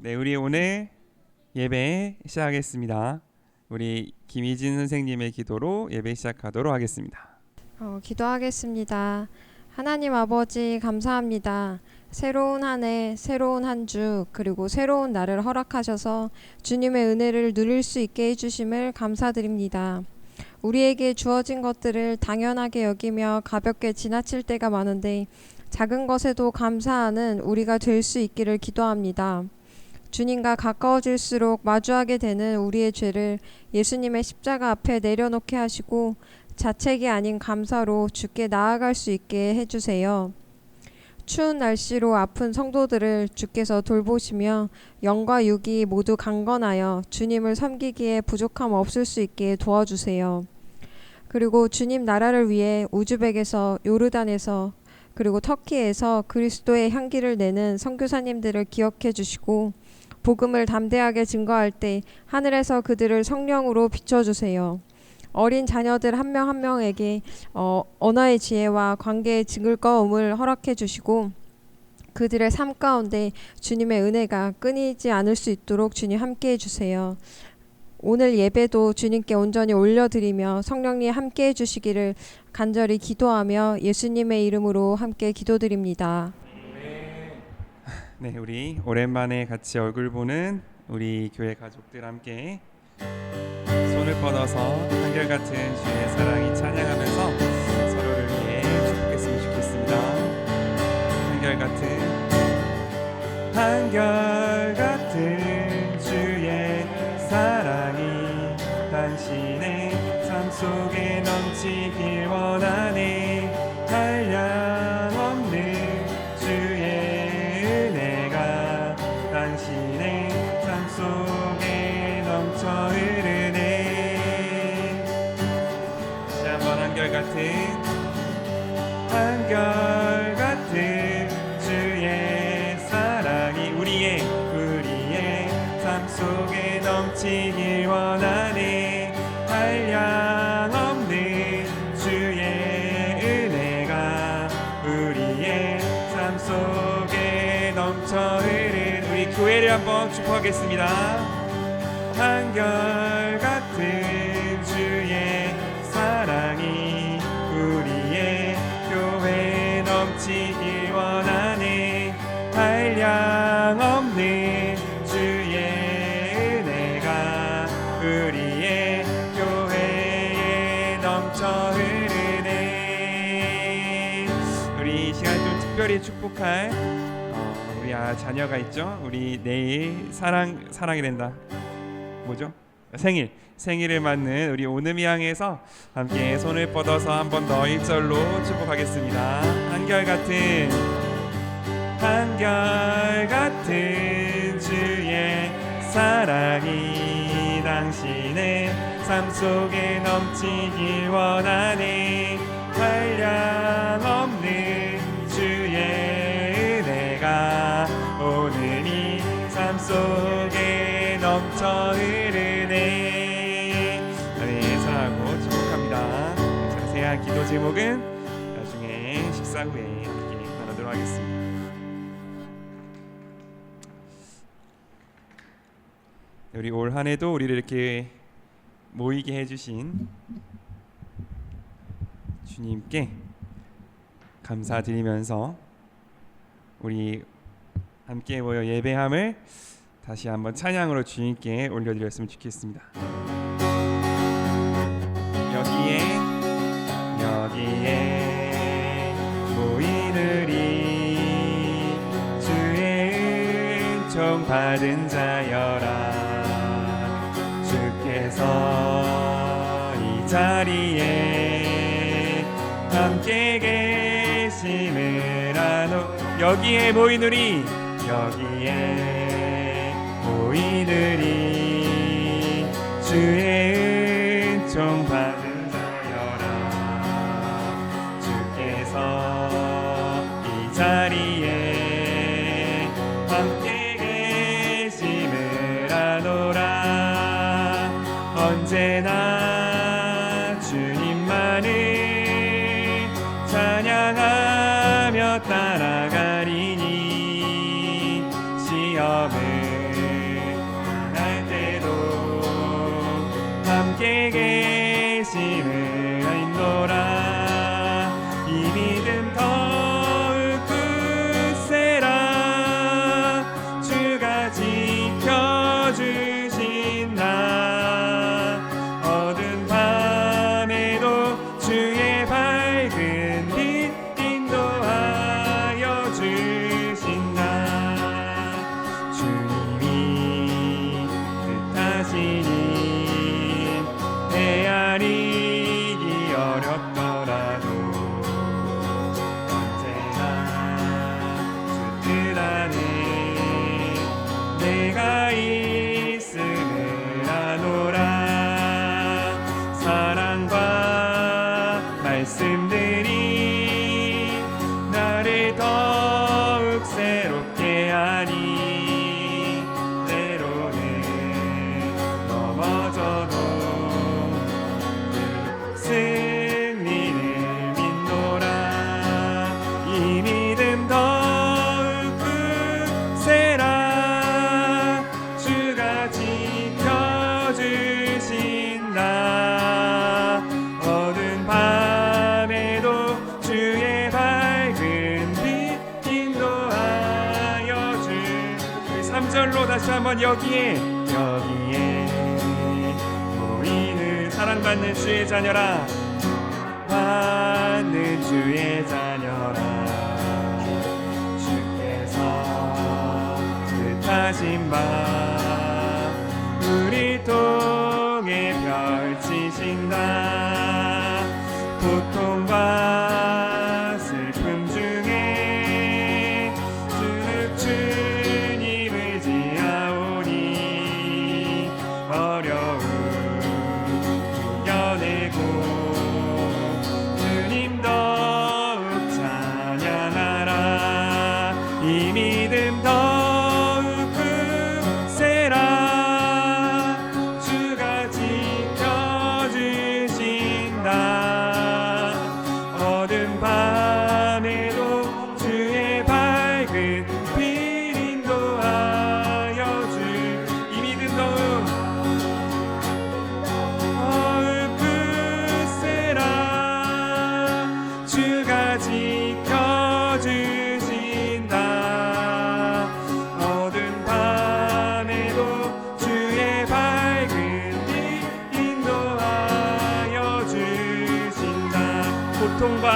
네, 우리 오늘 예배 시작하겠습니다. 우리 김희진 선생님의 기도로 예배 시작하도록 하겠습니다. 기도하겠습니다. 하나님 아버지 감사합니다. 새로운 한 해, 새로운 한 주, 그리고 새로운 날을 허락하셔서 주님의 은혜를 누릴 수 있게 해주심을 감사드립니다. 우리에게 주어진 것들을 당연하게 여기며 가볍게 지나칠 때가 많은데 작은 것에도 감사하는 우리가 될 수 있기를 기도합니다. 주님과 가까워질수록 마주하게 되는 우리의 죄를 예수님의 십자가 앞에 내려놓게 하시고 자책이 아닌 감사로 주께 나아갈 수 있게 해주세요. 추운 날씨로 아픈 성도들을 주께서 돌보시며 영과 육이 모두 강건하여 주님을 섬기기에 부족함 없을 수 있게 도와주세요. 그리고 주님 나라를 위해 우즈벡에서, 요르단에서, 그리고 터키에서 그리스도의 향기를 내는 선교사님들을 기억해 주시고 복음을 담대하게 증거할 때 하늘에서 그들을 성령으로 비춰주세요. 어린 자녀들 한 명 한 명에게 언어의 지혜와 관계의 즐거움을 허락해 주시고 그들의 삶 가운데 주님의 은혜가 끊이지 않을 수 있도록 주님 함께 해주세요. 오늘 예배도 주님께 온전히 올려드리며 성령님 함께 해주시기를 간절히 기도하며 예수님의 이름으로 함께 기도드립니다. 네, 우리 오랜만에 같이 얼굴 보는 우리 교회 가족들 함께 손을 뻗어서 한결같은 주의 사랑이 찬양하면서 서로를 위해 축복했으면 좋겠습니다. 한결같은 주의 사랑이 당신의 삶 속에 넘치길 원하네. 한량없는 주의 은혜가 당신의 삶 속에 넘쳐 흐르네. 다시 한번 한결같은 주의 사랑이 우리의 삶 속에 넘치길 원하네. 한량없는 주의 은혜가 우리의 삶 속에 넘쳐 흐르는 우리 교회를 한번 축복하겠습니다. 한결같은 주의 사랑이 우리의 교회에 넘치길 원하네. 한량없는 주의 은혜가 우리의 교회에 넘쳐 흐르네. 우리 이 시간 좀 특별히 축복할 우리 자녀가 있죠. 우리 내일 사랑이 된다. 뭐죠? 생일을 맞는 우리 오늘이 향해서 함께 손을 뻗어서 한 번 더 1절로 축복하겠습니다. 한결같은 주의 사랑이 당신의 삶 속에 넘치길 원하네. 한량없는 주의 은혜가 오늘 이 삶 속에 넘쳐 흐르네. 네, 사랑하고 축복합니다. 자세한 기도 제목은 나중에 식사 후에 함께 나누도록 하겠습니다. 우리 올 한 해도 우리를 이렇게 모이게 해주신 주님께 감사드리면서 우리 함께 모여 예배함을 다시 한번 찬양으로 주님께 올려드렸으면 좋겠습니다. 여기에 모이느리 주의 은총 받은 자여라. 주께서 이 자리에 함께 계심을 아노. 여기에 모이느리 주의 은총 받은 자여라. 주께서 이 자리에 함께 계심을 아노라. 언제나 주님만을 찬양하며 따라가리니 시험을 함께 계심을 알노라. 이 믿음 더욱 굳세라. 주가 지켜주신다. 어두운 밤에도 주의 밝은 빛 인도하여 주신다. 주님이 뜻하시니 헤아리기 어렵더라도 언제나 주 뜻 안에 내가 있음을 아노라. 사랑과 말씀들이 나를 더욱 새롭게 하니 때로는 넘어져도 승리를 믿노라. 이 믿음 더욱 굳세라. 주가 지켜주신다. 어두운 밤에도 주의 밝은 빛 인도하여 주. 3절로 다시 한번 여기에 모이는 사랑받는 주의 자녀라. 받는 주의 자녀라. 주께서 뜻하신 바 우리 통해 펼치신다. 고통과 슬픔 중에 주님 의지하오니 어려움 이겨내고 주님 더욱 찬양하라. 이 믿음 더욱 굳세라. 주가 지켜주신다. 어두운 밤에도 주의 밝은 빛 인도하여 주. 이 믿음 더욱 굳세라. 주가 지켜주신다. 어두운 밤에도 주의 밝은 빛 인도하여 주신다. 고통과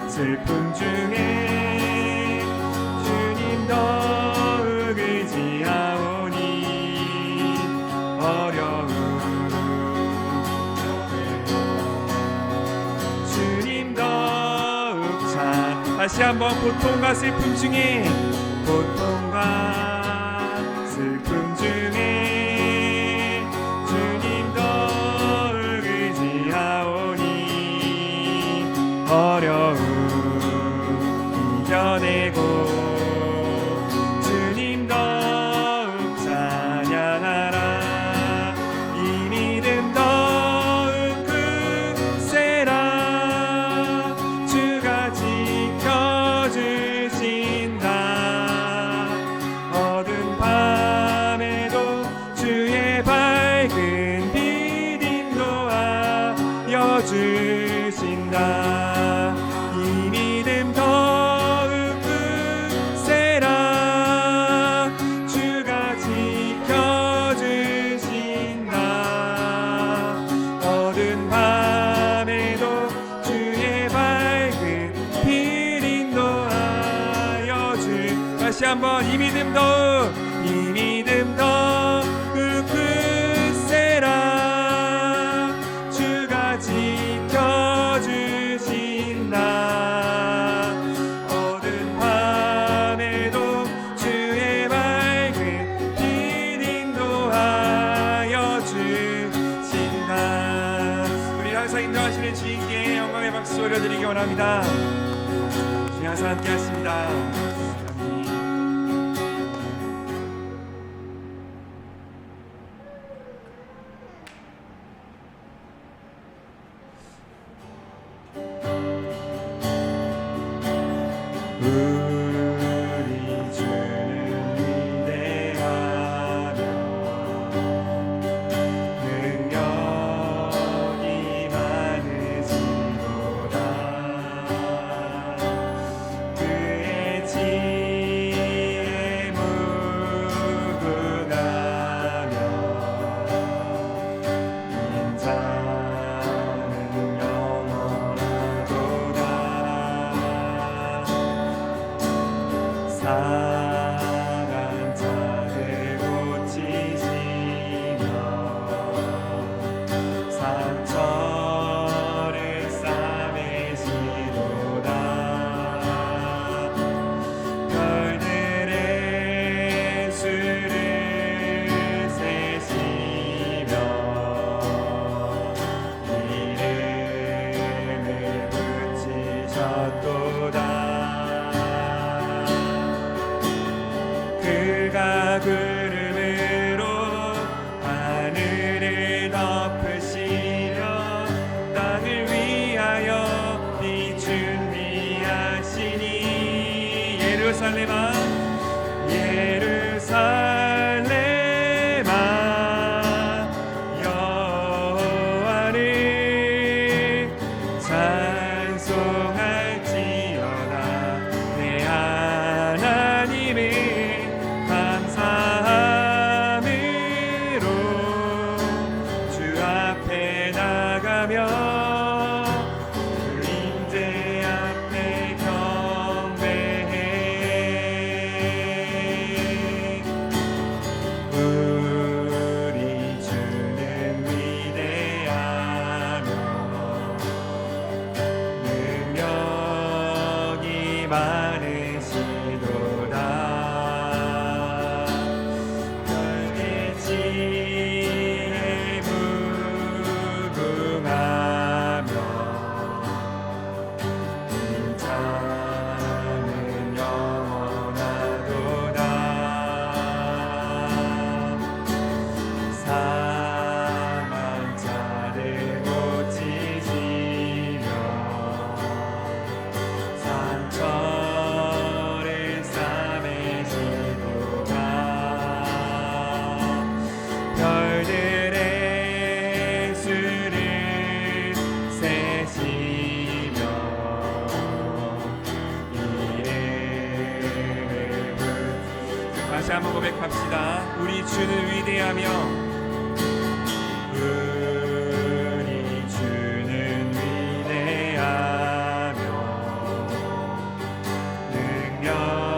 슬픔 중에 주님 더욱 의지하오니 어려움 주님 더욱 다시 한번 고통과 슬픔 중에 주님 더욱 의지하오니 어려움 이겨내고 주님 더욱 찬양하라. 이 믿음 더욱 굳세라. 주가 지켜주신다. 어두운 밤에도 주의 밝은 빛 인도하여 주신다. 이 믿음 더욱 굳세라. 주가 지켜주신다. 어두운 밤에도 주의 밝은 빛 인도하여 주. 다시 한번 이 믿음 더욱 굳세라. 주가 지켜주신다. 어두운 밤에도 주의 밝은 빛 인도하여 주신다. 우리 항상 인도하시는 주님께 영광의 박수 올려드리기 원합니다. 주님 항상 함께 하십니다. 우리 주는 위대하며 그가 구름으로 하늘을 덮으시며 땅을 위하여 빛 준비하시니 예루살렘아 예루살렘아 여호와를 찬송할지어다 내 하나님을 감사함으로 주 앞에 나가며 그 임재 앞에 경배해 우리 주는 위대하며 능력이 많으시도다 별의 지혜 무궁하며 인자는 영원하도다 상한 자를 고치시며 상처를 싸매시도다 별들의 수를 세시며 이름을 다시 한번 고백합시다. 우리 주는 위대하며 우리 주는 위대하며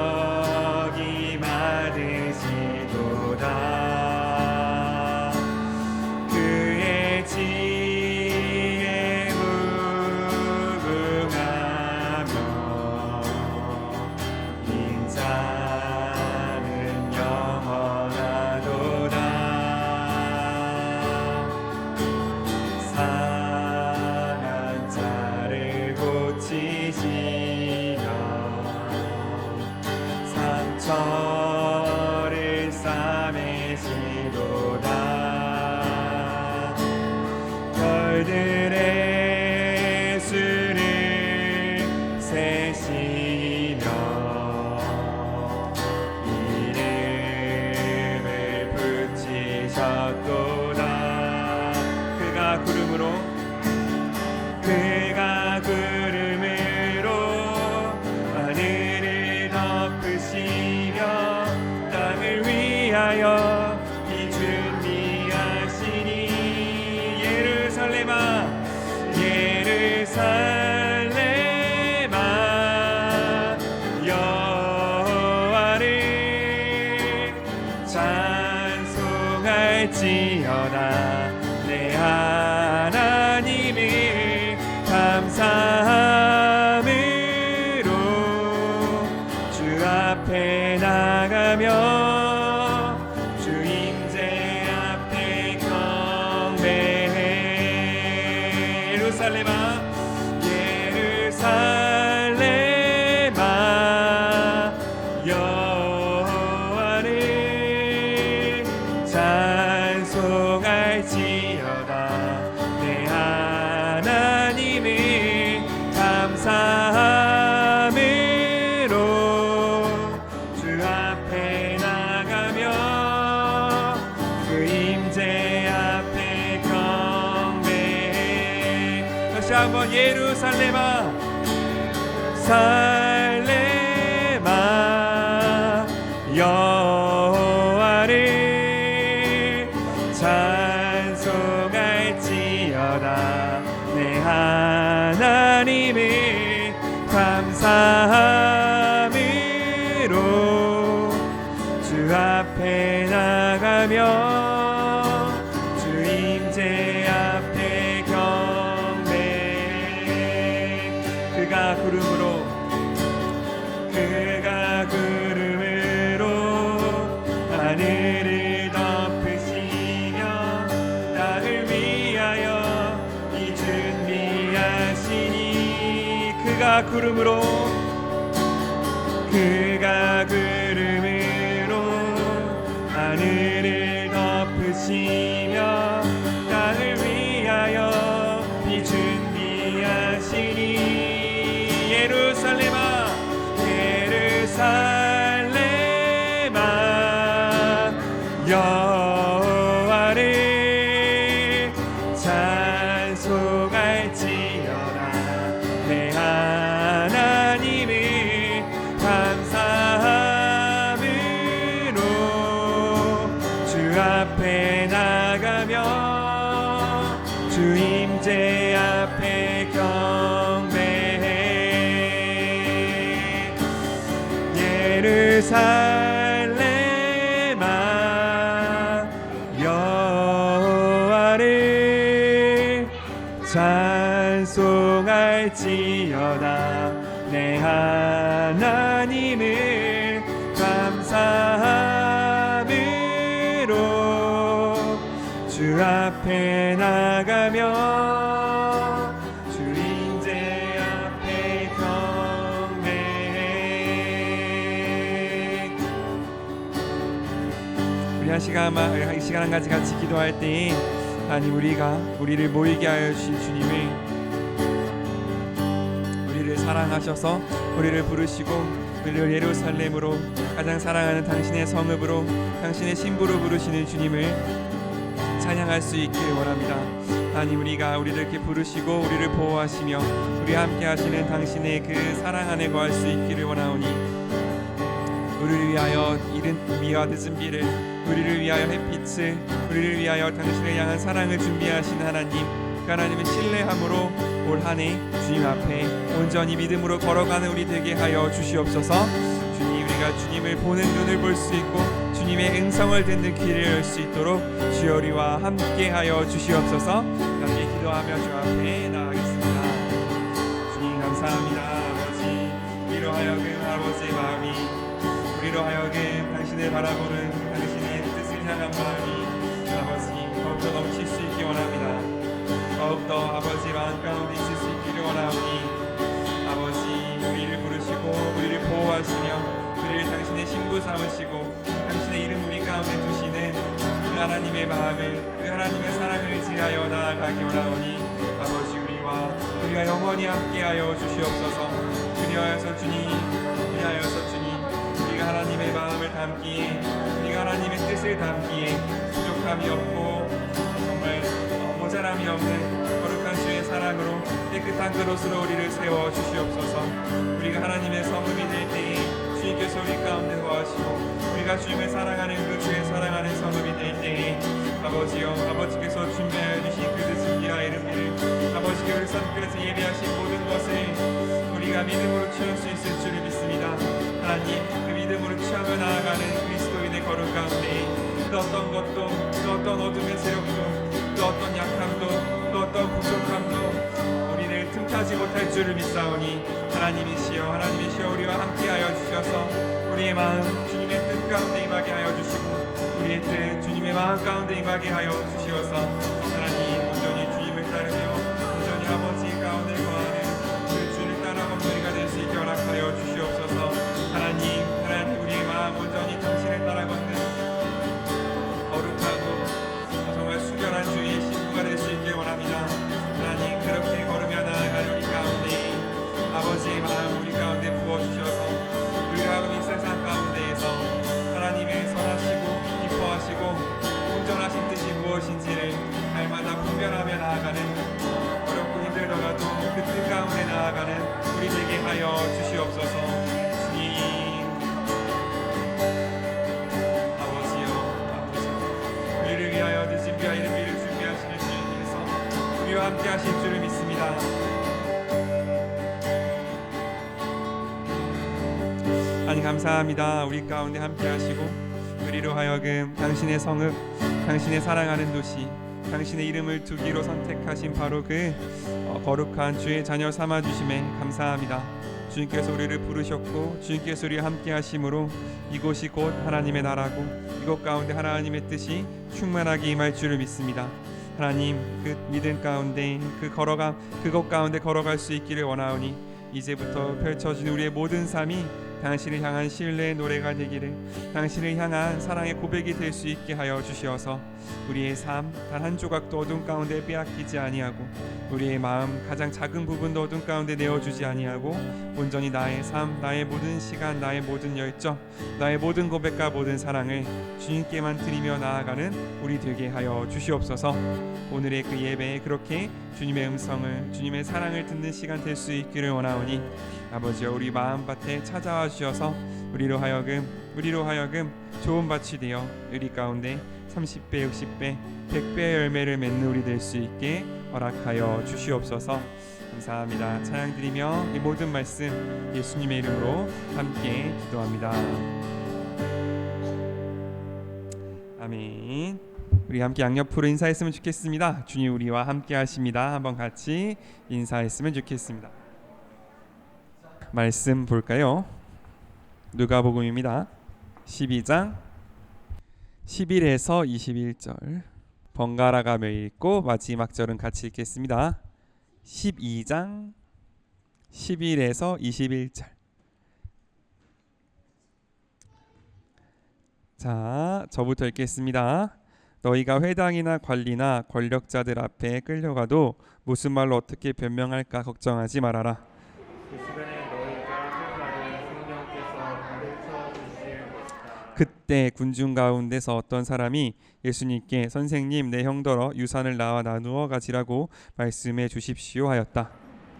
능력이 많으시도다 그의 지혜 무궁하며 인자는 영원하도다 상한 자를 고치시며 상처를 싸매시도다 별들의 수를 세시며 이름을 붙이셨도다 그가 구름으로 하늘을 덮으시며 땅을 위하여 빛 준비하시니 예루살렘아 예루살렘아 여호와를 찬송할지어다 내 하나님을 감사함으로 주 앞에 나가며 주 임재 앞에 경배해 예루살렘아 예루살렘아 여호와를 찬송할지어다 내 하나님을 감사함으로 주 앞에 나가며 그 임재 앞에 경배해 다시 한번 예루살렘아 살렘아 여호와를 찬송할지어다 내 하나님을 감사함으로 주 앞에 나가며 주 임재 앞에 경배해 그가 구름으로 하늘을 덮으시며 땅을 위하여 이 준비하시니 그가 구름으로 여호와를 찬송할지어다. 내 하나님을 감사함으로 주 앞에 나가며 주 임재 앞에 경배해. 예루살렘아 여호와를 찬송할지어다. 내 하나님을 감사함으로 주 앞에 나가며 주 임재 앞에 경배해. 우리 한 시간 한 가지 같이 기도할 때 하나님, 우리를 모이게 하여 주신 주님을, 우리를 사랑하셔서 우리를 부르시고 우리를 예루살렘으로, 가장 사랑하는 당신의 성읍으로, 당신의 신부로 부르시는 주님을 찬양할 수 있기를 원합니다. 하나님, 우리가 우리를 이렇게 부르시고 우리를 보호하시며 우리와 함께 하시는 당신의 그 사랑 안에 거할 수 있기를 원하오니, 우리를 위하여 이른 비와 늦은 비를, 우리를 위하여 햇빛을, 우리를 위하여 당신을 향한 사랑을 준비하신 하나님, 그 하나님을 신뢰함으로 올 한 해 주님 앞에 온전히 믿음으로 걸어가는 우리 되게 하여 주시옵소서. 주님, 우리가 주님을 보는 눈을 볼 수 있고 주님의 음성을 듣는 귀를 열 수 있도록 주여 우리와 함께 하여 주시옵소서. 함께 기도하며 주 앞에 나아가겠습니다. 주님, 감사합니다. 아버지, 우리로 하여금 아버지의 마음이, 우리로 하여금 당신을 바라보는 당신의 뜻을 향한 마음이 아버지 더욱더 넘칠 수 있기 원합니다. 더욱더 아버지 마음 가운데 있을 수 있기를 원하오니, 아버지 우리를 부르시고 우리를 보호하시며 우리를 당신의 신부 삼으시고 당신의 이름 우리 가운데 두시는 그 하나님의 마음을, 그 하나님의 사랑을 지하여 나아가기 원하오니, 아버지 우리가 영원히 함께하여 주시옵소서. 그리하여서 주님, 우리가 하나님의 마음을 담기에, 우리가 하나님의 뜻을 담기에 부족함이 없고 정말 모자람이 없는 거룩한 주의 사랑으로 깨끗한 그릇으로 우리를 세워 주시옵소서. 우리가 하나님의 성읍이 될 때에 주님께서 우리 가운데 거하시고, 우리가 주님을 사랑하는 그 주의 사랑하는 성읍이 될 때에 아버지여, 아버지께서 준비하여 주신 그 늦은 비와 이른 비를, 아버지께서 선께서 예배하신 모든 것을 우리가 믿음으로 취할 수 있을 줄을 믿습니다. 하나님, 그 믿음으로 취하며 나아가는 그리스도인의 걸음 가운데 그 어떤 것도, 그 어떤 어둠의 세력도, 그 어떤 약함도, 그 어떤 부족함도 우리를 틈타지 못할 줄을 믿사오니, 하나님이시여 우리와 함께하여 주셔서 우리의 마음 주님의 뜻 가운데 임하게 하여 주시고, 우리의 뜻 주님의 마음 가운데 임하게 하여 주시어서 하나님, 온전히 주님을 따르며 온전히 아버지 가운데 거하는 그 주를 따라가는 우리가 될 수 있게 허락하여 주시옵소서. 하나님, 우리의 마음 온전히 당신을 따라 걷는 거룩하고 정말 순결한 주의 신부가 될 수 있게 원합니다. 하나님, 그렇게 걸으며 나아가는 우리 가운데 아버지의 마음 우리 가운데 부어주셔서 우리가 이 세상 가운데에서 하나님의 선하시고 기뻐하시고 온전하신 뜻이 무엇인지를 날마다 분별하며 나아가는, 어렵고 힘들더라도 그 뜻 가운데 나아가는 우리 되게 하여 주시옵소서. 주님, 아버지여, 우리를 위하여 늦은 비와 이른 비를 준비하시는 주님께서 우리와 함께 하실 줄을 믿습니다. 하나님, 감사합니다. 우리 가운데 함께 하시고 우리로 하여금 당신의 성읍, 당신의 사랑하는 도시, 당신의 이름을 두기로 선택하신 바로 그 거룩한 주의 자녀 삼아주심에 감사합니다. 주님께서 우리를 부르셨고 주님께서 우리와 함께 하심으로 이곳이 곧 하나님의 나라고 이곳 가운데 하나님의 뜻이 충만하게 임할 줄을 믿습니다. 하나님, 그 믿음 가운데 그곳 가운데 걸어갈 수 있기를 원하오니, 이제부터 펼쳐진 우리의 모든 삶이 당신을 향한 신뢰의 노래가 되기를, 당신을 향한 사랑의 고백이 될 수 있게 하여 주시어서 우리의 삶 단 한 조각도 어둠 가운데 빼앗기지 아니하고, 우리의 마음 가장 작은 부분도 어둠 가운데 내어주지 아니하고, 온전히 나의 삶, 나의 모든 시간, 나의 모든 열정, 나의 모든 고백과 모든 사랑을 주님께만 드리며 나아가는 우리 되게 하여 주시옵소서. 오늘의 그 예배에 그렇게 주님의 음성을, 주님의 사랑을 듣는 시간 될 수 있기를 원하오니, 아버지여, 우리 마음밭에 찾아와 주셔서 우리로 하여금 좋은 밭이 되어 우리 가운데 30배, 60배, 100배의 열매를 맺는 우리 될 수 있게 허락하여 주시옵소서. 감사합니다. 찬양드리며 이 모든 말씀 예수님의 이름으로 함께 기도합니다. 아멘. 우리 함께 양옆으로 인사했으면 좋겠습니다. 주님 우리와 함께 하십니다. 한번 같이 인사했으면 좋겠습니다. 말씀 볼까요? 누가복음입니다. 12장 11에서 21절 번갈아 가며 읽고 마지막 절은 같이 읽겠습니다. 12장 11에서 21절. 자, 저부터 읽겠습니다. 너희가 회당이나 관리나 권력자들 앞에 끌려가도 무슨 말로 어떻게 변명할까 걱정하지 말아라. 그때 군중 가운데서 어떤 사람이 예수님께 선생님, 내 형더러 유산을 나와 나누어 가지라고 말씀해 주십시오 하였다.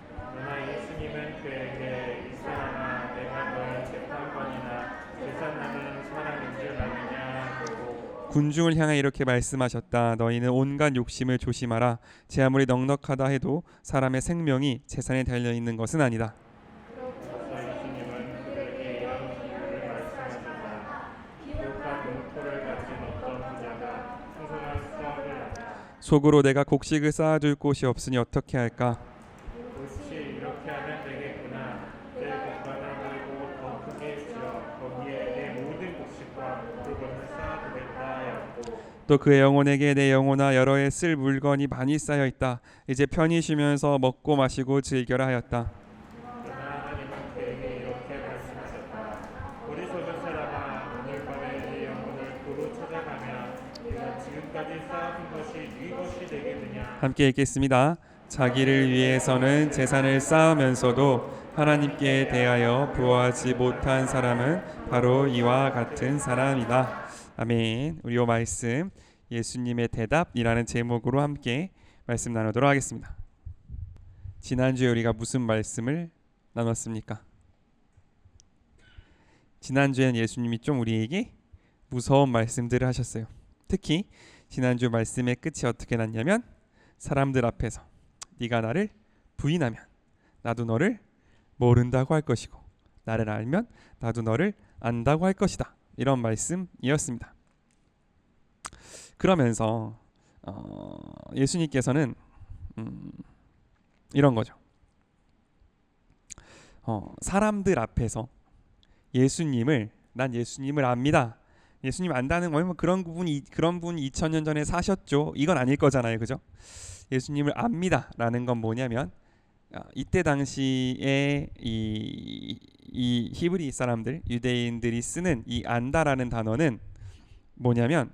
그러나 예수님은 그에게 이 사람아, 내가 너의 재판관이나 제사 나누는 사람인 줄 아느냐 하고 군중을 향해 이렇게 말씀하셨다. 너희는 온갖 욕심을 조심하라. 제 아무리 넉넉하다 해도 사람의 생명이 재산에 달려 있는 것은 아니다. 예수님은 그에게 이런 비유를 말씀하셨다. 기록한 농토를 가진 어떤 부자가 풍성한 수확을 하다. 속으로 내가 곡식을 쌓아둘 곳이 없으니 어떻게 할까? 옳지, 이렇게 하면 되겠구나. 내 공간을 들고 더 크게 지어 거기에 내 모든 곡식과 물건을 쌓아두겠다 하였고, 또 그의 영혼에게 내 영혼아, 여러 해 쓸 물건이 많이 쌓여 있다. 이제 편히 쉬면서 먹고 마시고 즐겨라 하였다. 그러나 하나님은 그에게 이렇게 말씀하셨다. 어리석은 사람아, 오늘 밤에 네 영혼을 도로 찾아가면 네가 지금까지 쌓아둔 것이 네 것이 되겠느냐. 함께 읽겠습니다. 자기를 위해서는 재산을 쌓으면서도 하나님께 대하여 부어하지 못한 사람은 바로 이와 같은 사람이다. 아멘. 우리 이 말씀 예수님의 대답이라는 제목으로 함께 말씀 나누도록 하겠습니다. 지난주에 우리가 무슨 말씀을 나눴습니까? 지난주에는 예수님이 좀 우리에게 무서운 말씀들을 하셨어요. 특히 지난주 말씀의 끝이 어떻게 났냐면, 사람들 앞에서 네가 나를 부인하면 나도 너를 모른다고 할 것이고, 나를 알면 나도 너를 안다고 할 것이다. 이런 말씀이었습니다. 그러면서 예수님께서는 이런 거죠. 사람들 앞에서 난 예수님을 압니다. 예수님 안다는 건 그런 분 2000년 전에 사셨죠. 이건 아닐 거잖아요, 그죠? 예수님을 압니다라는 건 뭐냐면, 이때 당시에 이 히브리 사람들, 유대인들이 쓰는 이 안다라는 단어는 뭐냐면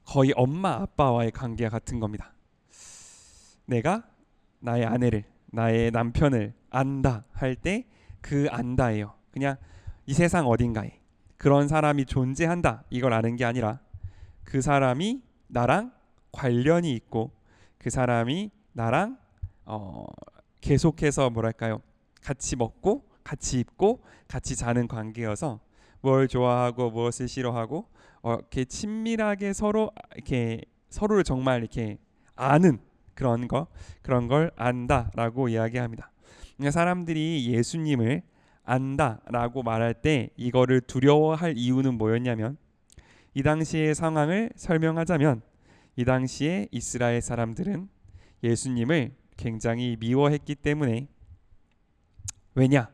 거의 엄마 아빠와의 관계와 같은 겁니다. 내가 나의 아내를, 나의 남편을 안다 할 때 그 안다예요. 그냥 이 세상 어딘가에 그런 사람이 존재한다 이걸 아는 게 아니라, 그 사람이 나랑 관련이 있고 그 사람이 나랑 계속해서 같이 먹고 같이 입고 같이 자는 관계여서 뭘 좋아하고 무엇을 싫어하고 이렇게 친밀하게 서로를 정말 이렇게 아는 그런 걸 안다라고 이야기합니다. 그러니까 사람들이 예수님을 안다라고 말할 때 이거를 두려워할 이유는 뭐였냐면, 이 당시의 상황을 설명하자면, 이 당시에 이스라엘 사람들은 예수님을 굉장히 미워했기 때문에, 왜냐?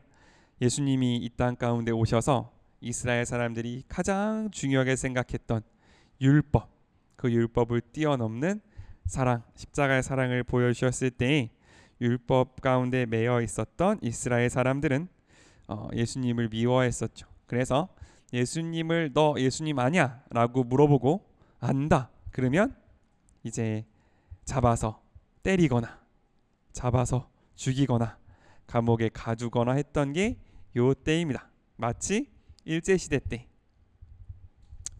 예수님이 이 땅 가운데 오셔서 이스라엘 사람들이 가장 중요하게 생각했던 율법, 그 율법을 뛰어넘는 사랑, 십자가의 사랑을 보여주셨을 때 율법 가운데 매여 있었던 이스라엘 사람들은 예수님을 미워했었죠. 그래서 예수님을 너 예수님 아냐? 라고 물어보고 안다. 그러면 이제 잡아서 때리거나 잡아서 죽이거나 감옥에 가두거나 했던 게 요 때입니다. 마치 일제시대 때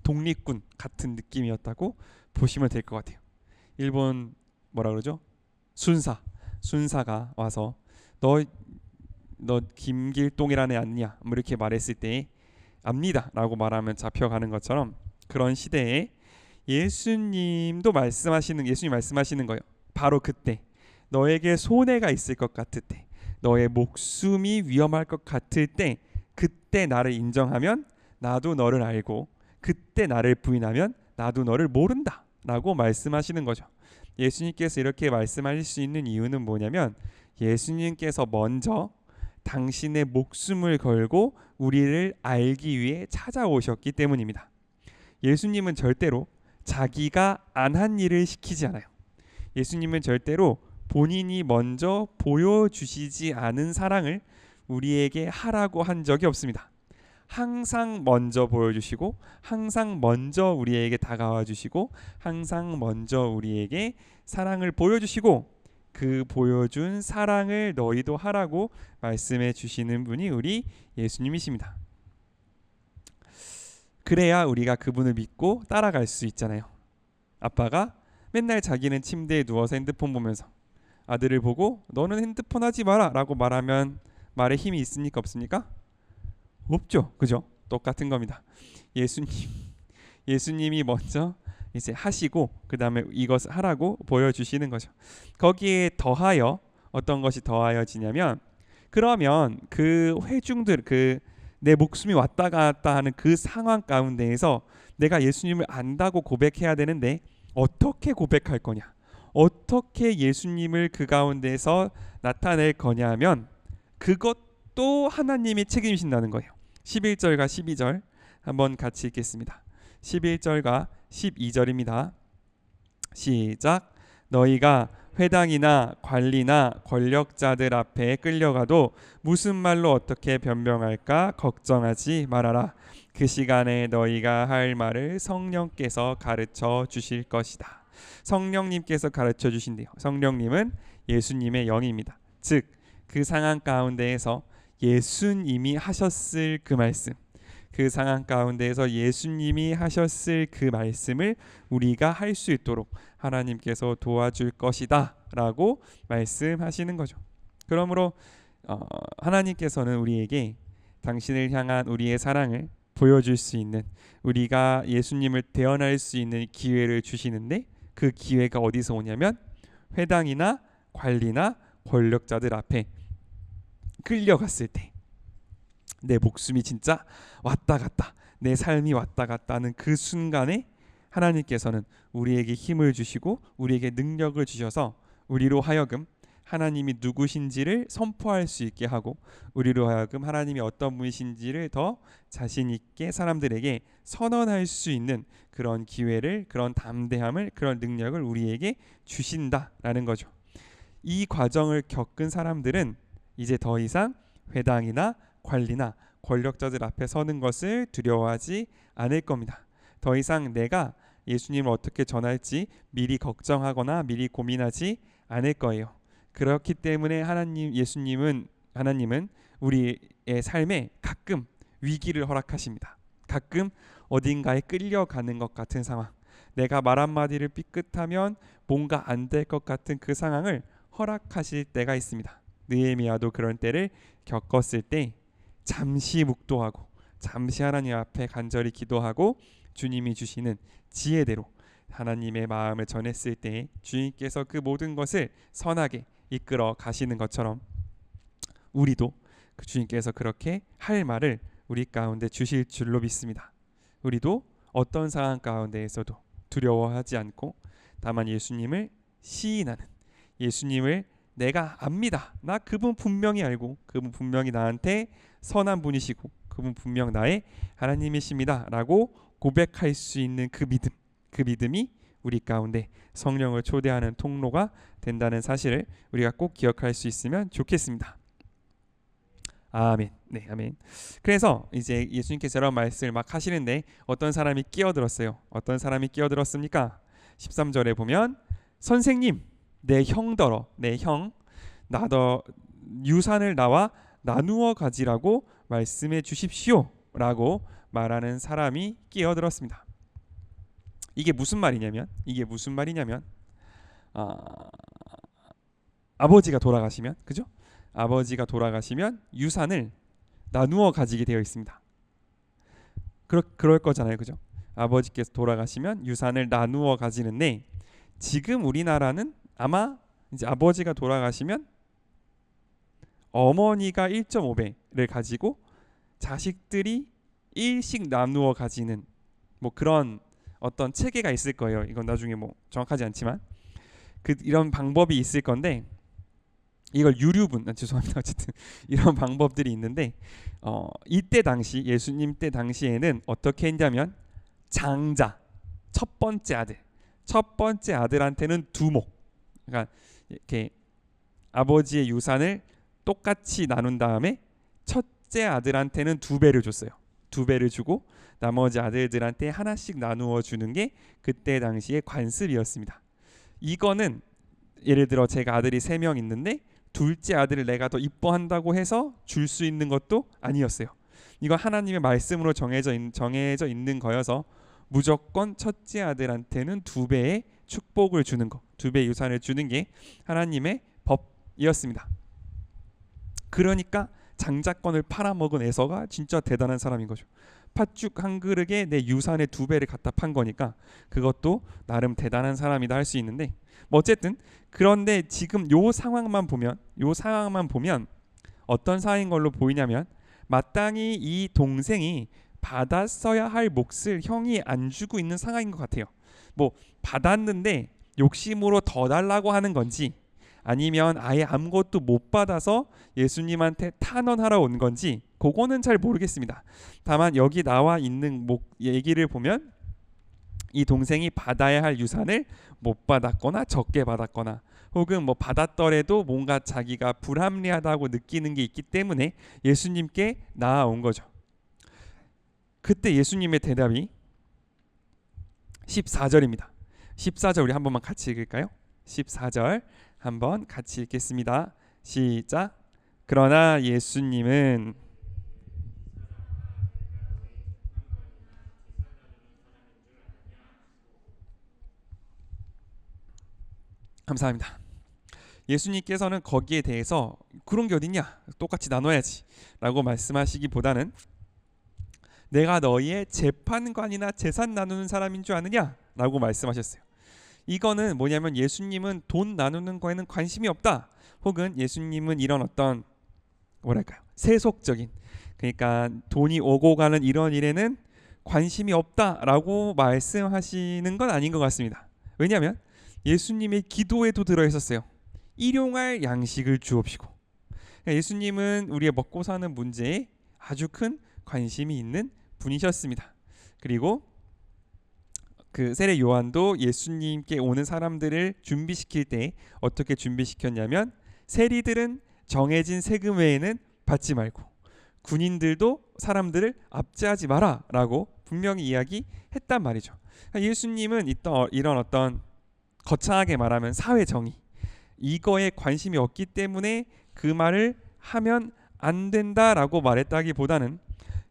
독립군 같은 느낌이었다고 보시면 될 것 같아요. 일본 뭐라 그러죠? 순사가 와서 너 김길동이라는 애 아니냐? 뭐 이렇게 말했을 때 압니다 라고 말하면 잡혀가는 것처럼 그런 시대에 예수님 말씀하시는 거예요. 바로 그때 너에게 손해가 있을 것 같을 때, 너의 목숨이 위험할 것 같을 때, 그때 나를 인정하면 나도 너를 알고, 그때 나를 부인하면 나도 너를 모른다 라고 말씀하시는 거죠. 예수님께서 이렇게 말씀하실 수 있는 이유는 뭐냐면, 예수님께서 먼저 당신의 목숨을 걸고 우리를 알기 위해 찾아오셨기 때문입니다. 예수님은 절대로 자기가 안 한 일을 시키지 않아요. 예수님은 절대로 본인이 먼저 보여주시지 않은 사랑을 우리에게 하라고 한 적이 없습니다. 항상 먼저 보여주시고, 항상 먼저 우리에게 다가와 주시고, 항상 먼저 우리에게 사랑을 보여주시고, 그 보여준 사랑을 너희도 하라고 말씀해 주시는 분이 우리 예수님이십니다. 그래야 우리가 그분을 믿고 따라갈 수 있잖아요. 아빠가 맨날 자기는 침대에 누워서 핸드폰 보면서 아들을 보고 너는 핸드폰 하지 마라 라고 말하면 말에 힘이 있습니까? 없습니까? 없죠. 그죠? 똑같은 겁니다. 예수님이 먼저 이제 하시고 그 다음에 이것을 하라고 보여주시는 거죠. 거기에 더하여 어떤 것이 더하여지냐면, 그러면 그 회중들, 내 목숨이 왔다 갔다 하는 그 상황 가운데에서 내가 예수님을 안다고 고백해야 되는데 어떻게 고백할 거냐, 어떻게 예수님을 그 가운데서 나타낼 거냐면 그것도 하나님이 책임지신다는 거예요. 11절과 12절 한번 같이 읽겠습니다. 11절과 12절입니다. 시작. 너희가 회당이나 관리나 권력자들 앞에 끌려가도 무슨 말로 어떻게 변명할까 걱정하지 말아라. 그 시간에 너희가 할 말을 성령께서 가르쳐 주실 것이다. 성령님께서 가르쳐 주신대요. 성령님은 예수님의 영입니다. 즉, 그 상황 가운데에서 예수님이 하셨을 그 말씀, 그 상황 가운데에서 예수님이 하셨을 그 말씀을 우리가 할 수 있도록 하나님께서 도와줄 것이다 라고 말씀하시는 거죠. 그러므로 하나님께서는 우리에게 당신을 향한 우리의 사랑을 보여줄 수 있는, 우리가 예수님을 대언할 수 있는 기회를 주시는데, 그 기회가 어디서 오냐면 회당이나 관리나 권력자들 앞에 끌려갔을 때, 내 목숨이 진짜 왔다 갔다, 내 삶이 왔다 갔다 하는 그 순간에 하나님께서는 우리에게 힘을 주시고 우리에게 능력을 주셔서 우리로 하여금 하나님이 누구신지를 선포할 수 있게 하고, 우리로 하여금 하나님이 어떤 분이신지를 더 자신 있게 사람들에게 선언할 수 있는 그런 기회를, 그런 담대함을, 그런 능력을 우리에게 주신다라는 거죠. 이 과정을 겪은 사람들은 이제 더 이상 회당이나 관리나 권력자들 앞에 서는 것을 두려워하지 않을 겁니다. 더 이상 내가 예수님을 어떻게 전할지 미리 걱정하거나 미리 고민하지 않을 거예요. 그렇기 때문에 하나님은 우리의 삶에 가끔 위기를 허락하십니다. 가끔 어딘가에 끌려가는 것 같은 상황, 내가 말 한마디를 삐끗하면 뭔가 안 될 것 같은 그 상황을 허락하실 때가 있습니다. 느헤미야도 그런 때를 겪었을 때 잠시 묵도하고 잠시 하나님 앞에 간절히 기도하고 주님이 주시는 지혜대로 하나님의 마음을 전했을 때 주님께서 그 모든 것을 선하게 이끌어 가시는 것처럼 우리도 그 주님께서 그렇게 할 말을 우리 가운데 주실 줄로 믿습니다. 우리도 어떤 상황 가운데에서도 두려워하지 않고 다만 예수님을 시인하는, 예수님을 내가 압니다. 나 그분 분명히 알고 그분 분명히 나한테 선한 분이시고 그분 분명 나의 하나님이십니다 라고 고백할 수 있는 그 믿음, 그 믿음이 우리 가운데 성령을 초대하는 통로가 된다는 사실을 우리가 꼭 기억할 수 있으면 좋겠습니다. 아멘. 네, 아멘. 그래서 이제 예수님께서 이런 말씀을 막 하시는데 어떤 사람이 끼어들었어요. 어떤 사람이 끼어들었습니까? 13절에 보면 선생님, 내 형더러, 내 형, 나더 유산을 나와 나누어 가지라고 말씀해 주십시오라고 말하는 사람이 끼어들었습니다. 이게 무슨 말이냐면 아버지가 돌아가시면, 그죠? 아버지가 돌아가시면 유산을 나누어 가지게 되어 있습니다. 그럴 거잖아요, 그죠? 아버지께서 돌아가시면 유산을 나누어 가지는데 지금 우리나라는 아마 이제 아버지가 돌아가시면 어머니가 1.5배를 가지고 자식들이 1씩 나누어 가지는 뭐 그런 어떤 체계가 있을 거예요. 이건 나중에 뭐 정확하지 않지만 이런 방법이 있을 건데 이걸 죄송합니다. 어쨌든 이런 방법들이 있는데 이때 당시 예수님 때 당시에는 어떻게 했냐면 장자 첫 번째 아들한테는 두목, 그러니까 이렇게 아버지의 유산을 똑같이 나눈 다음에 첫째 아들한테는 2배를 줬어요. 2배를 주고 나머지 아들들한테 하나씩 나누어 주는 게 그때 당시의 관습이었습니다. 이거는 예를 들어 제가 아들이 3명 있는데 둘째 아들을 내가 더 이뻐한다고 해서 줄 수 있는 것도 아니었어요. 이건 하나님의 말씀으로 정해져 있는 거여서 무조건 첫째 아들한테는 2배의 축복을 주는 거, 2배의 유산을 주는 게 하나님의 법이었습니다. 그러니까 장자권을 팔아먹은 에서가 진짜 대단한 사람인 거죠. 팥죽 한 그릇에 내 유산의 2배를 갖다 판 거니까 그것도 나름 대단한 사람이다 할 수 있는데 뭐 어쨌든 그런데 지금 요 상황만 보면 어떤 상황인 걸로 보이냐면 마땅히 이 동생이 받았어야 할 몫을 형이 안 주고 있는 상황인 것 같아요. 뭐 받았는데 욕심으로 더 달라고 하는 건지 아니면 아예 아무것도 못 받아서 예수님한테 탄원하러 온 건지 그거는 잘 모르겠습니다. 다만 여기 나와 있는 얘기를 보면 이 동생이 받아야 할 유산을 못 받았거나 적게 받았거나 혹은 뭐 받았더라도 뭔가 자기가 불합리하다고 느끼는 게 있기 때문에 예수님께 나아온 거죠. 그때 예수님의 대답이 14절입니다. 14절 우리 한 번만 같이 읽을까요? 14절 한번 같이 읽겠습니다. 시작. 그러나 예수님은 감사합니다. 예수님께서는 거기에 대해서 그런 게 어딨냐, 똑같이 나눠야지 라고 말씀하시기보다는 내가 너희의 재판관이나 재산 나누는 사람인 줄 아느냐 라고 말씀하셨어요. 이거는 뭐냐면 예수님은 돈 나누는 거에는 관심이 없다, 혹은 예수님은 이런 어떤 세속적인, 그러니까 돈이 오고 가는 이런 일에는 관심이 없다라고 말씀하시는 건 아닌 것 같습니다. 왜냐하면 예수님의 기도에도 들어있었어요. 일용할 양식을 주옵시고. 그러니까 예수님은 우리의 먹고 사는 문제에 아주 큰 관심이 있는 분이셨습니다. 그리고 그 세례 요한도 예수님께 오는 사람들을 준비시킬 때 어떻게 준비시켰냐면 세리들은 정해진 세금 외에는 받지 말고 군인들도 사람들을 압제하지 마라 라고 분명히 이야기했단 말이죠. 그러니까 예수님은 이런 어떤 거창하게 말하면 사회 정의 이거에 관심이 없기 때문에 그 말을 하면 안 된다라고 말했다기보다는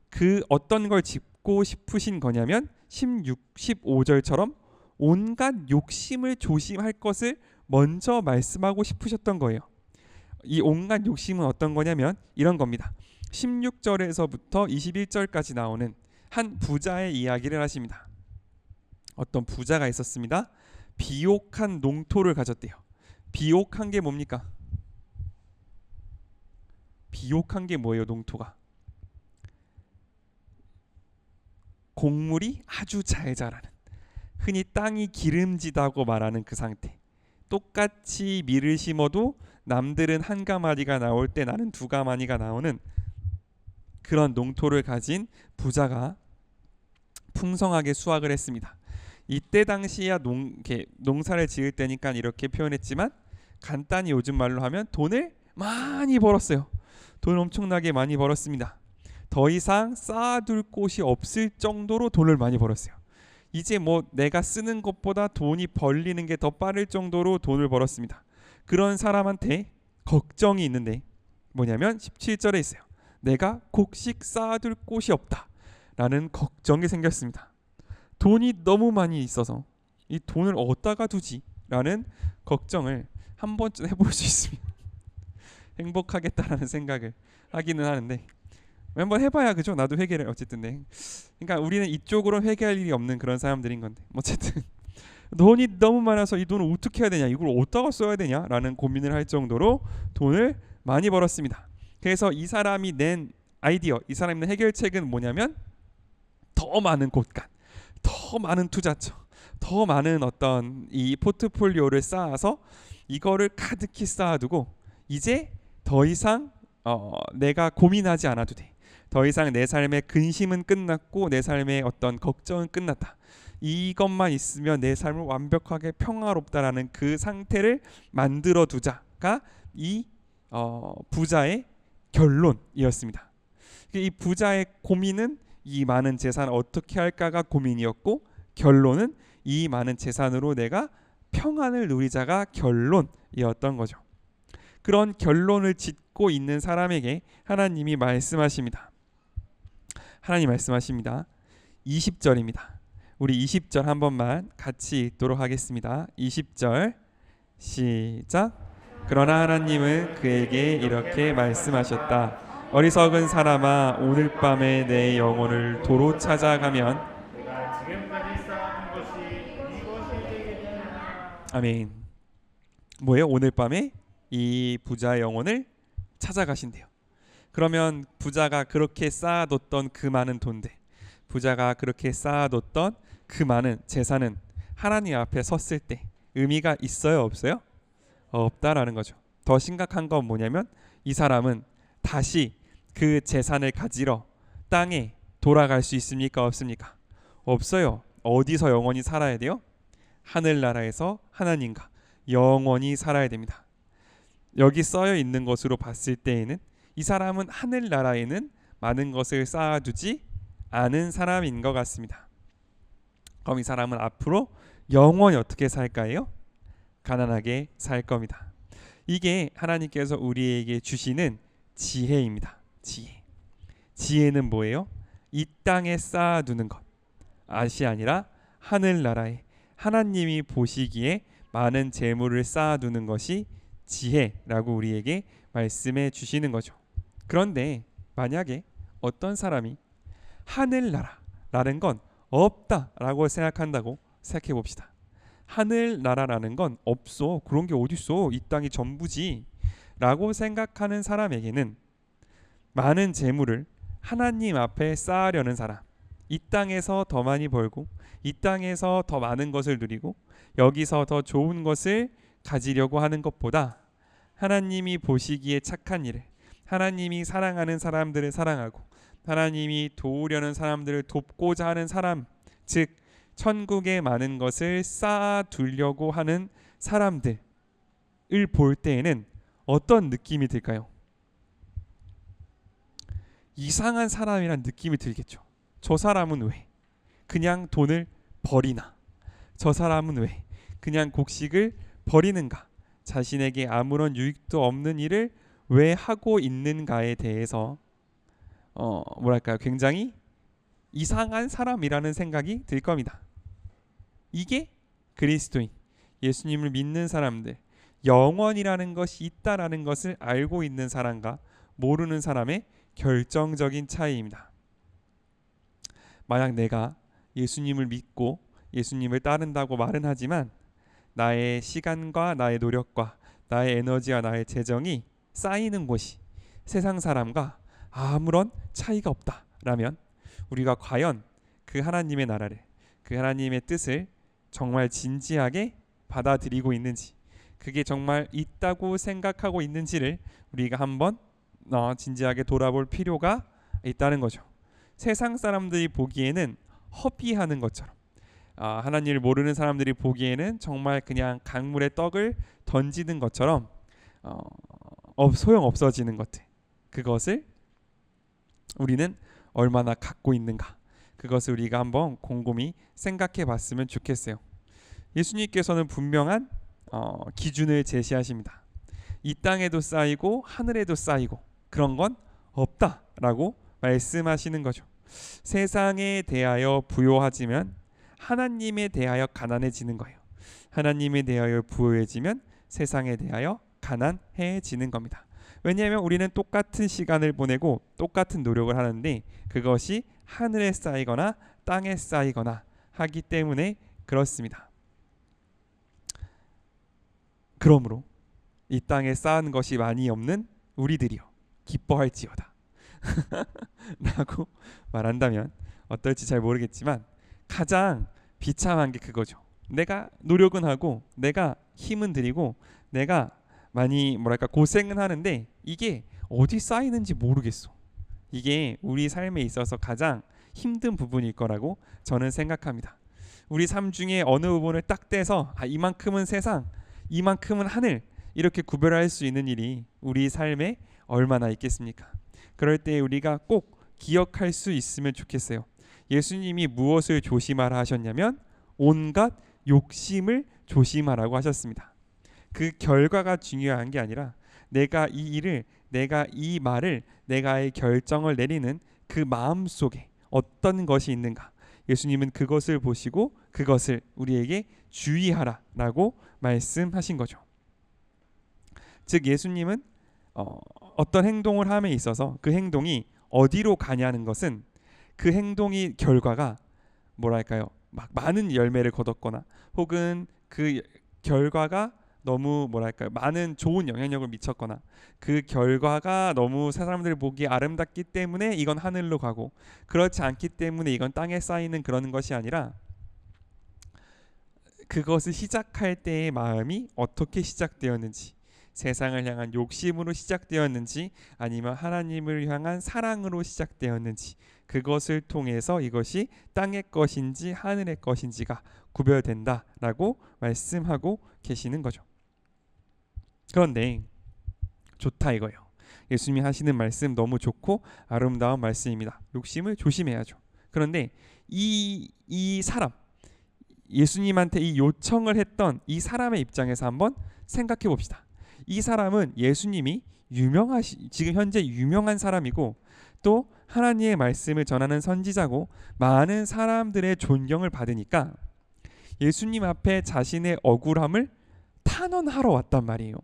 그 어떤 걸 짚고 싶으신 거냐면 15절처럼 온갖 욕심을 조심할 것을 먼저 말씀하고 싶으셨던 거예요. 이 온갖 욕심은 어떤 거냐면 이런 겁니다. 16절에서부터 21절까지 나오는 한 부자의 이야기를 하십니다. 어떤 부자가 있었습니다. 비옥한 농토를 가졌대요. 비옥한 게 뭡니까? 비옥한 게 뭐예요? 농토가 곡물이 아주 잘 자라는, 흔히 땅이 기름지다고 말하는 그 상태. 똑같이 밀을 심어도 남들은 한 가마니가 나올 때 나는 2가마니가 나오는 그런 농토를 가진 부자가 풍성하게 수확을 했습니다. 이때 당시야 농사를 지을 때니까 이렇게 표현했지만 간단히 요즘 말로 하면 돈을 많이 벌었어요. 돈을 엄청나게 많이 벌었습니다. 더 이상 쌓아둘 곳이 없을 정도로 돈을 많이 벌었어요. 이제 뭐 내가 쓰는 것보다 돈이 벌리는 게 더 빠를 정도로 돈을 벌었습니다. 그런 사람한테 걱정이 있는데 뭐냐면 17절에 있어요. 내가 곡식 쌓아둘 곳이 없다 라는 걱정이 생겼습니다. 돈이 너무 많이 있어서 이 돈을 어디다가 두지? 라는 걱정을 한 번쯤 해볼 수 있습니다. 행복하겠다라는 생각을 하기는 하는데 한번 해봐야 그죠? 나도 회개를 어쨌든 그러니까 우리는 이쪽으로 회개할 일이 없는 그런 사람들인 건데 어쨌든 돈이 너무 많아서 이 돈을 어떻게 해야 되냐, 이걸 어디다가 써야 되냐라는 고민을 할 정도로 돈을 많이 벌었습니다. 그래서 이 사람이 낸 아이디어, 이 사람이 낸 해결책은 뭐냐면 더 많은 곳간, 더 많은 투자처, 더 많은 어떤 이 포트폴리오를 쌓아서 이거를 가득히 쌓아두고 이제 더 이상 내가 고민하지 않아도 돼. 더 이상 내 삶의 근심은 끝났고 내 삶의 어떤 걱정은 끝났다. 이것만 있으면 내 삶을 완벽하게 평화롭다라는 그 상태를 만들어 두자가 이 부자의 결론이었습니다. 이 부자의 고민은 이 많은 재산을 어떻게 할까가 고민이었고 결론은 이 많은 재산으로 내가 평안을 누리자가 결론이었던 거죠. 그런 결론을 짓고 있는 사람에게 하나님이 말씀하십니다. 하나님 말씀하십니다. 20절입니다. 우리 20절 한 번만 같이 읽도록 하겠습니다. 20절 시작. 그러나 하나님은 그에게 이렇게 말씀하셨다. 어리석은 사람아, 오늘 밤에 내 영혼을 도로 찾아가면 내가 지금까지 쌓아둔 것이 이것이 되겠느냐. 아멘. 뭐예요? 오늘 밤에 이 부자의 영혼을 찾아가신대요. 그러면 부자가 그렇게 쌓아뒀던 그 많은 돈들, 부자가 그렇게 쌓아뒀던 그 많은 재산은 하나님 앞에 섰을 때 의미가 있어요, 없어요? 없다라는 거죠. 더 심각한 건 뭐냐면 이 사람은 다시 그 재산을 가지러 땅에 돌아갈 수 있습니까, 없습니까? 없어요. 어디서 영원히 살아야 돼요? 하늘나라에서 하나님과 영원히 살아야 됩니다. 여기 써여 있는 것으로 봤을 때에는 이 사람은 하늘나라에는 많은 것을 쌓아두지 않은 사람인 것 같습니다. 그럼 이 사람은 앞으로 영원히 어떻게 살까요? 가난하게 살 겁니다. 이게 하나님께서 우리에게 주시는 지혜입니다. 지혜는 뭐예요? 이 땅에 쌓아두는 것이 아니라 하늘나라에 하나님이 보시기에 많은 재물을 쌓아두는 것이 지혜라고 우리에게 말씀해 주시는 거죠. 그런데 만약에 어떤 사람이 하늘나라라는 건 없다라고 생각한다고 생각해 봅시다. 하늘나라라는 건 없어. 그런 게 어딨어. 이 땅이 전부지 라고 생각하는 사람에게는 많은 재물을 하나님 앞에 쌓으려는 사람, 이 땅에서 더 많이 벌고 이 땅에서 더 많은 것을 누리고 여기서 더 좋은 것을 가지려고 하는 것보다 하나님이 보시기에 착한 일을, 하나님이 사랑하는 사람들을 사랑하고 하나님이 도우려는 사람들을 돕고자 하는 사람, 즉 천국에 많은 것을 쌓아두려고 하는 사람들을 볼 때에는 어떤 느낌이 들까요? 이상한 사람이란 느낌이 들겠죠. 저 사람은 왜 그냥 돈을 버리나? 저 사람은 왜 그냥 곡식을 버리는가? 자신에게 아무런 유익도 없는 일을 왜 하고 있는가에 대해서 뭐랄까요? 굉장히 이상한 사람이라는 생각이 들 겁니다. 이게 그리스도인, 예수님을 믿는 사람들, 영원이라는 것이 있다라는 것을 알고 있는 사람과 모르는 사람의 결정적인 차이입니다. 만약 내가 예수님을 믿고 예수님을 따른다고 말은 하지만 나의 시간과 나의 노력과 나의 에너지와 나의 재정이 쌓이는 곳이 세상 사람과 아무런 차이가 없다라면 우리가 과연 그 하나님의 나라를, 그 하나님의 뜻을 정말 진지하게 받아들이고 있는지, 그게 정말 있다고 생각하고 있는지를 우리가 한번 진지하게 돌아볼 필요가 있다는 거죠. 세상 사람들이 보기에는 허비하는 것처럼, 하나님을 모르는 사람들이 보기에는 정말 그냥 강물에 떡을 던지는 것처럼 소용 없어지는 것들, 그것을 우리는 얼마나 갖고 있는가, 그것을 우리가 한번 곰곰이 생각해 봤으면 좋겠어요. 예수님께서는 분명한 기준을 제시하십니다. 이 땅에도 쌓이고 하늘에도 쌓이고 그런 건 없다라고 말씀하시는 거죠. 세상에 대하여 부요하지면 하나님에 대하여 가난해지는 거예요. 하나님에 대하여 부요해지면 세상에 대하여 가난해지는 겁니다. 왜냐하면 우리는 똑같은 시간을 보내고 똑같은 노력을 하는데 그것이 하늘에 쌓이거나 땅에 쌓이거나 하기 때문에 그렇습니다. 그러므로 이 땅에 쌓은 것이 많이 없는 우리들이요 기뻐할지어다 라고 말한다면 어떨지 잘 모르겠지만 가장 비참한 게 그거죠. 내가 노력은 하고 내가 힘은 들이고 내가 많이 고생은 하는데 이게 어디 쌓이는지 모르겠어. 이게 우리 삶에 있어서 가장 힘든 부분일 거라고 저는 생각합니다. 우리 삶 중에 어느 부분을 딱 떼서 이만큼은 세상, 이만큼은 하늘 이렇게 구별할 수 있는 일이 우리 삶에 얼마나 있겠습니까? 그럴 때 우리가 꼭 기억할 수 있으면 좋겠어요. 예수님이 무엇을 조심하라 하셨냐면 온갖 욕심을 조심하라고 하셨습니다. 그 결과가 중요한 게 아니라 내가 이 일을, 내가 이 말을, 내가의 결정을 내리는 그 마음 속에 어떤 것이 있는가, 예수님은 그것을 보시고 그것을 우리에게 주의하라라고 말씀하신 거죠. 즉 예수님은 어떤 행동을 함에 있어서 그 행동이 어디로 가냐는 것은 그 행동이 결과가 막 많은 열매를 거뒀거나 혹은 그 결과가 너무 많은 좋은 영향력을 미쳤거나 그 결과가 너무 사람들 보기에 아름답기 때문에 이건 하늘로 가고 그렇지 않기 때문에 이건 땅에 쌓이는 그런 것이 아니라 그것을 시작할 때의 마음이 어떻게 시작되었는지, 세상을 향한 욕심으로 시작되었는지 아니면 하나님을 향한 사랑으로 시작되었는지, 그것을 통해서 이것이 땅의 것인지 하늘의 것인지가 구별된다라고 말씀하고 계시는 거죠. 그런데 좋다 이거예요. 예수님이 하시는 말씀 너무 좋고 아름다운 말씀입니다. 욕심을 조심해야죠. 그런데 이 사람, 예수님한테 이 요청을 했던 이 사람의 입장에서 한번 생각해 봅시다. 이 사람은 예수님이 지금 현재 유명한 사람이고 또 하나님의 말씀을 전하는 선지자고 많은 사람들의 존경을 받으니까 예수님 앞에 자신의 억울함을 탄원하러 왔단 말이에요.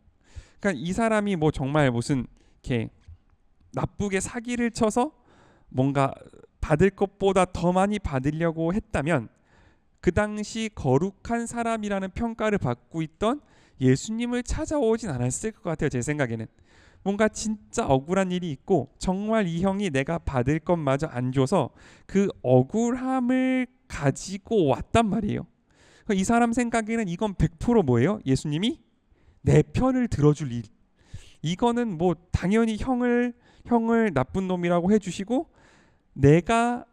그러니까 이 사람이 정말 무슨 이렇게 나쁘게 사기를 쳐서 뭔가 받을 것보다 더 많이 받으려고 했다면 그 당시 거룩한 사람이라는 평가를 받고 있던 예수님을 찾아오진 않았을 것 같아요. 제 생각에는 뭔가 진짜 억울한 일이 있고 정말 이 형이 내가 받을 것마저 안 줘서 그 억울함을 가지고 왔단 말이에요. 이 사람 생각에는 이건 100% 뭐예요? 예수님이 내 편을 들어줄 일. 이거는 당연히 형을 나쁜 놈이라고 해주시고 내가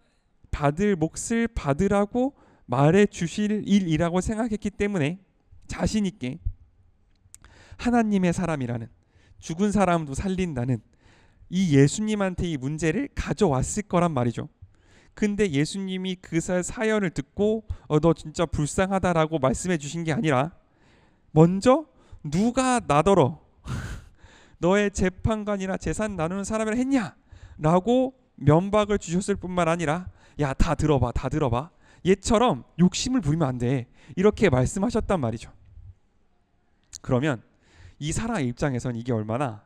받을 몫을 받으라고 말해 주실 일이라고 생각했기 때문에 자신 있게 하나님의 사람이라는, 죽은 사람도 살린다는 이 예수님한테 이 문제를 가져왔을 거란 말이죠. 근데 예수님이 그 사연을 듣고 너 진짜 불쌍하다라고 말씀해 주신 게 아니라 먼저 누가 나더러 너의 재판관이나 재산 나누는 사람을 했냐라고 면박을 주셨을 뿐만 아니라 야, 다 들어봐 얘처럼 욕심을 부리면 안 돼 이렇게 말씀하셨단 말이죠. 그러면 이 사람의 입장에선 이게 얼마나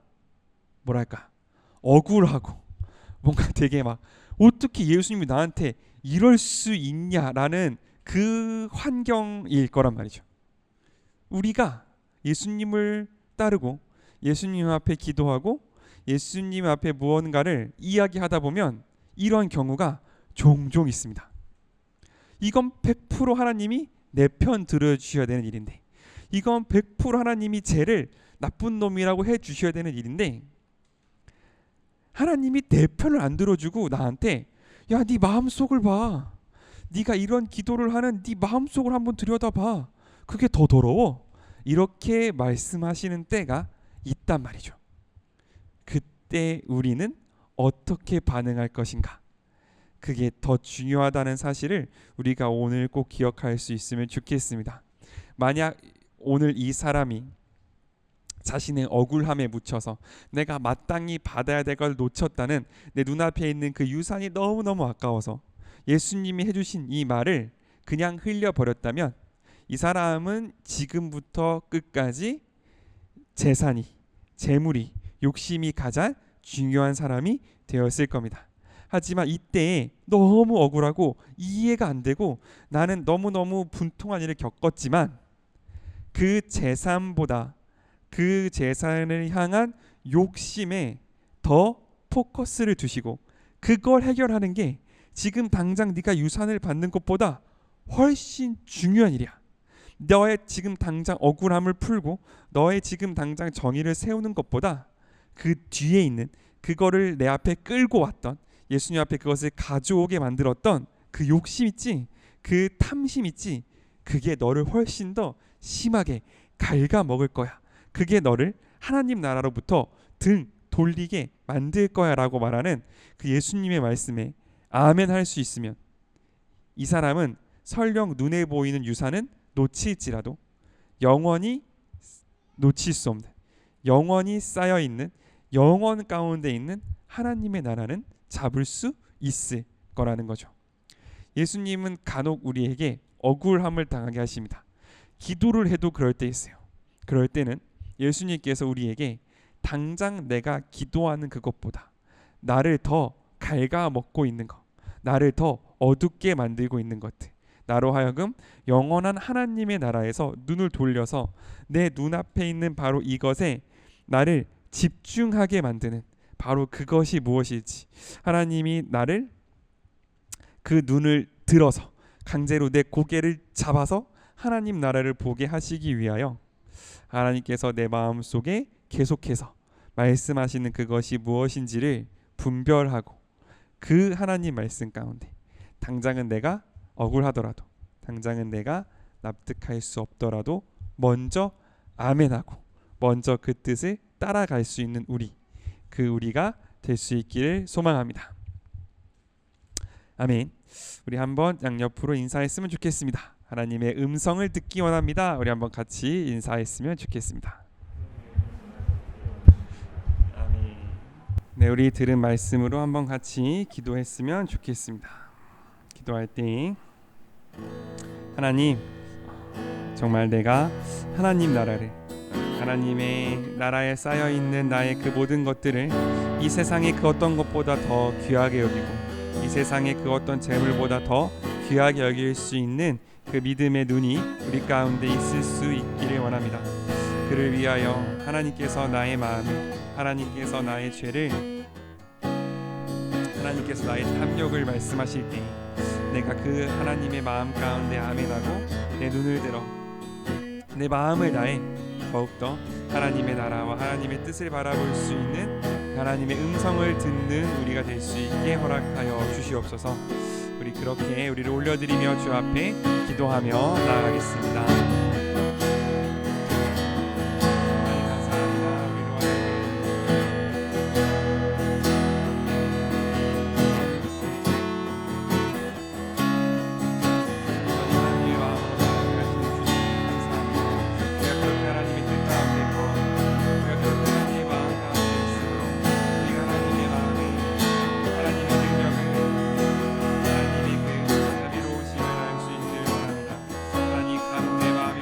억울하고 뭔가 되게 어떻게 예수님이 나한테 이럴 수 있냐라는 그 환경일 거란 말이죠. 우리가 예수님을 따르고 예수님 앞에 기도하고 예수님 앞에 무언가를 이야기하다 보면 이러한 경우가 종종 있습니다. 이건 100% 하나님이 내 편 들어주셔야 되는 일인데, 이건 100% 하나님이 쟤를 나쁜 놈이라고 해주셔야 되는 일인데 하나님이 내 편을 안 들어주고 나한테 야, 네 마음속을 봐, 네가 이런 기도를 하는 네 마음속을 한번 들여다봐, 그게 더 더러워, 이렇게 말씀하시는 때가 있단 말이죠. 이때 우리는 어떻게 반응할 것인가? 그게 더 중요하다는 사실을 우리가 오늘 꼭 기억할 수 있으면 좋겠습니다. 만약 오늘 이 사람이 자신의 억울함에 묻혀서 내가 마땅히 받아야 될 걸 놓쳤다는 내 눈앞에 있는 그 유산이 너무너무 아까워서 예수님이 해주신 이 말을 그냥 흘려버렸다면 이 사람은 지금부터 끝까지 재산이, 재물이, 욕심이 가장 중요한 사람이 되었을 겁니다. 하지만 이때에 너무 억울하고 이해가 안 되고 나는 너무너무 분통한 일을 겪었지만 그 재산보다 그 재산을 향한 욕심에 더 포커스를 두시고 그걸 해결하는 게 지금 당장 네가 유산을 받는 것보다 훨씬 중요한 일이야. 너의 지금 당장 억울함을 풀고 너의 지금 당장 정의를 세우는 것보다 그 뒤에 있는 그거를 내 앞에 끌고 왔던 예수님 앞에 그것을 가져오게 만들었던 그 욕심 있지, 그 탐심 있지, 그게 너를 훨씬 더 심하게 갉아먹을 거야. 그게 너를 하나님 나라로부터 등 돌리게 만들 거야 라고 말하는 그 예수님의 말씀에 아멘 할 수 있으면 이 사람은 설령 눈에 보이는 유산은 놓칠지라도 영원히 놓칠 수 없는, 영원히 쌓여있는, 영원 가운데 있는 하나님의 나라는 잡을 수 있을 거라는 거죠. 예수님은 간혹 우리에게 억울함을 당하게 하십니다. 기도를 해도 그럴 때 있어요. 그럴 때는 예수님께서 우리에게 당장 내가 기도하는 그것보다 나를 더 갉아먹고 있는 것, 나를 더 어둡게 만들고 있는 것들, 나로 하여금 영원한 하나님의 나라에서 눈을 돌려서 내 눈앞에 있는 바로 이것에 나를 집중하게 만드는 바로 그것이 무엇일지, 하나님이 나를 그 눈을 들어서 강제로 내 고개를 잡아서 하나님 나라를 보게 하시기 위하여 하나님께서 내 마음속에 계속해서 말씀하시는 그것이 무엇인지를 분별하고 그 하나님 말씀 가운데 당장은 내가 억울하더라도, 당장은 내가 납득할 수 없더라도 먼저 아멘하고 먼저 그 뜻을 따라갈 수 있는 그 우리가 될 수 있기를 소망합니다. 아멘. 우리 한번 양옆으로 인사했으면 좋겠습니다. 하나님의 음성을 듣기 원합니다. 우리 한번 같이 인사했으면 좋겠습니다. 아멘. 네, 우리 들은 말씀으로 한번 같이 기도했으면 좋겠습니다. 기도할 때 하나님, 정말 내가 하나님 나라를, 하나님의 나라에 쌓여 있는 나의 그 모든 것들을 이 세상의 그 어떤 것보다 더 귀하게 여기고 이 세상의 그 어떤 재물보다 더 귀하게 여길 수 있는 그 믿음의 눈이 우리 가운데 있을 수 있기를 원합니다. 그를 위하여 하나님께서 나의 마음을, 하나님께서 나의 죄를, 하나님께서 나의 탐욕을 말씀하실 때 내가 그 하나님의 마음 가운데 아멘하고 내 눈을 들어 내 마음을 다해 더욱더 하나님의 나라와 하나님의 뜻을 바라볼 수 있는 하나님의 음성을 듣는 우리가 될 수 있게 허락하여 주시옵소서. 우리 그렇게 우리를 올려드리며 주 앞에 기도하며 나아가겠습니다. 하나님 감사합니다. 하나님의 마음으로 생각하시는 주님 감사합니다. 우리가 그렇게 하나님의 뜻 가운데 거하고 우리가 그렇게 하나님의 마음 가운데 있으므로 우리가 하나님의 마음에 하나님의 능력을, 하나님의 그 자비로우심을 알 수 있기를 원합니다. 하나님 가운데 마음이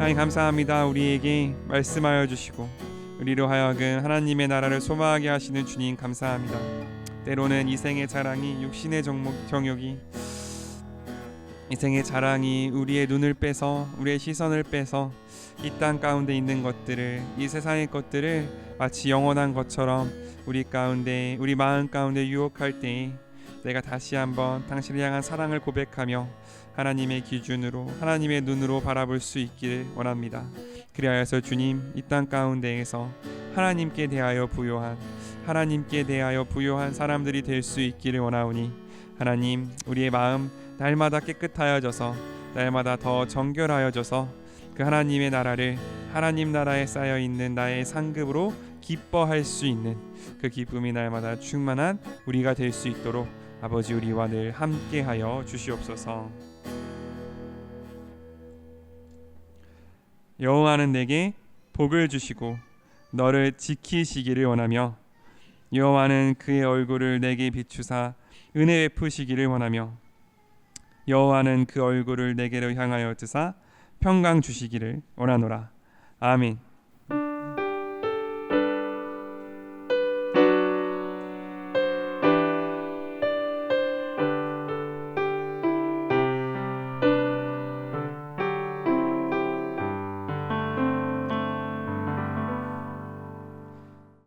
하나님 감사합니다. 우리에게 말씀하여 주시고 우리로 하여금 하나님의 나라를 소망하게 하시는 주님 감사합니다. 때로는 이생의 자랑이 육신의 정욕이 이생의 자랑이 우리의 눈을 빼서 우리의 시선을 빼서 이 땅 가운데 있는 것들을 이 세상의 것들을 마치 영원한 것처럼 우리 가운데 우리 마음 가운데 유혹할 때에 내가 다시 한번 당신을 향한 사랑을 고백하며 하나님의 기준으로 하나님의 눈으로 바라볼 수 있기를 원합니다. 그리하여서 주님 이 땅 가운데에서 하나님께 대하여 부요한 사람들이 될 수 있기를 원하오니 하나님 우리의 마음 날마다 깨끗하여져서 날마다 더 정결하여져서 그 하나님의 나라를 하나님 나라에 쌓여 있는 나의 상급으로 기뻐할 수 있는 그 기쁨이 날마다 충만한 우리가 될 수 있도록 아버지 우리와 늘 함께하여 주시옵소서. 여호와는 내게 복을 주시고 너를 지키시기를 원하며 여호와는 그의 얼굴을 내게 비추사 은혜 베푸시기를 원하며 여호와는 그 얼굴을 내게로 향하여 드사 평강 주시기를 원하노라. 아멘.